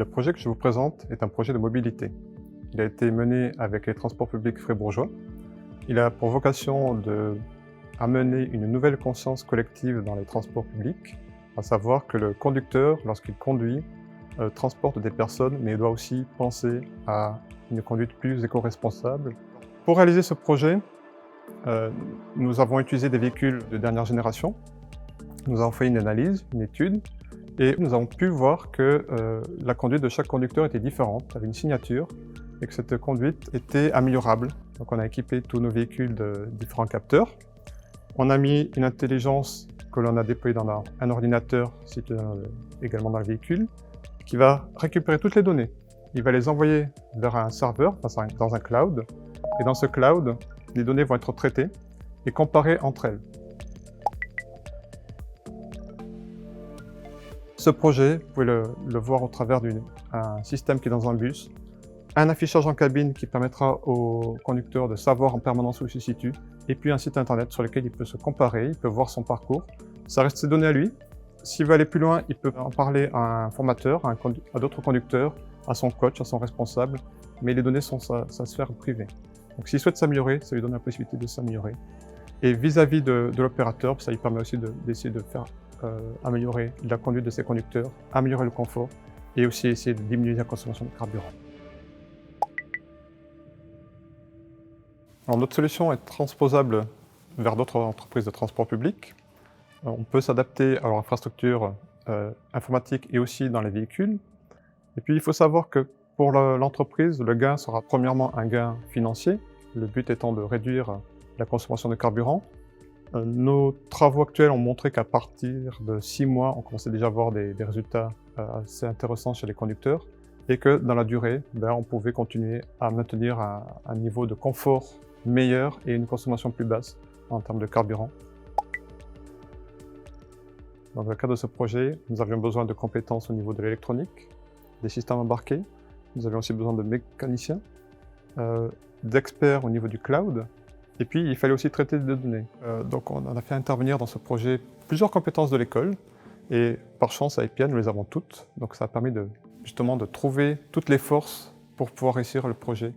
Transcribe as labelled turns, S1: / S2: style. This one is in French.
S1: Le projet que je vous présente est un projet de mobilité. Il a été mené avec les transports publics fribourgeois. Il a pour vocation d'amener une nouvelle conscience collective dans les transports publics, à savoir que le conducteur, lorsqu'il conduit, transporte des personnes, mais il doit aussi penser à une conduite plus éco-responsable. Pour réaliser ce projet, nous avons utilisé des véhicules de dernière génération. Nous avons fait une analyse, une étude, et nous avons pu voir que la conduite de chaque conducteur était différente, avait une signature, et que cette conduite était améliorable. Donc on a équipé tous nos véhicules de différents capteurs. On a mis une intelligence que l'on a déployée dans un ordinateur situé également dans le véhicule, qui va récupérer toutes les données. Il va les envoyer vers un serveur, dans un cloud, et dans ce cloud, les données vont être traitées et comparées entre elles. Ce projet, vous pouvez le voir au travers d'un système qui est dans un bus, un affichage en cabine qui permettra au conducteur de savoir en permanence où il se situe, et puis un site internet sur lequel il peut se comparer, il peut voir son parcours. Ça reste ses données à lui. S'il veut aller plus loin, il peut en parler à un formateur, à d'autres conducteurs, à son coach, à son responsable, mais les données sont sa sphère privée. Donc s'il souhaite s'améliorer, ça lui donne la possibilité de s'améliorer. Et vis-à-vis de l'opérateur, ça lui permet aussi d'essayer de faire améliorer la conduite de ses conducteurs, améliorer le confort et aussi essayer de diminuer la consommation de carburant. Alors, notre solution est transposable vers d'autres entreprises de transport public. On peut s'adapter à leur infrastructure informatique et aussi dans les véhicules. Et puis il faut savoir que pour l'entreprise, le gain sera premièrement un gain financier, le but étant de réduire la consommation de carburant. Nos travaux actuels ont montré qu'à partir de 6 mois, on commençait déjà à voir des résultats assez intéressants chez les conducteurs et que dans la durée, on pouvait continuer à maintenir un niveau de confort meilleur et une consommation plus basse en termes de carburant. Dans le cadre de ce projet, nous avions besoin de compétences au niveau de l'électronique, des systèmes embarqués. Nous avions aussi besoin de mécaniciens, d'experts au niveau du cloud. Et puis, il fallait aussi traiter des données. Donc, on a fait intervenir dans ce projet plusieurs compétences de l'école. Et par chance, à EPIA, nous les avons toutes. Donc, ça a permis justement de trouver toutes les forces pour pouvoir réussir le projet.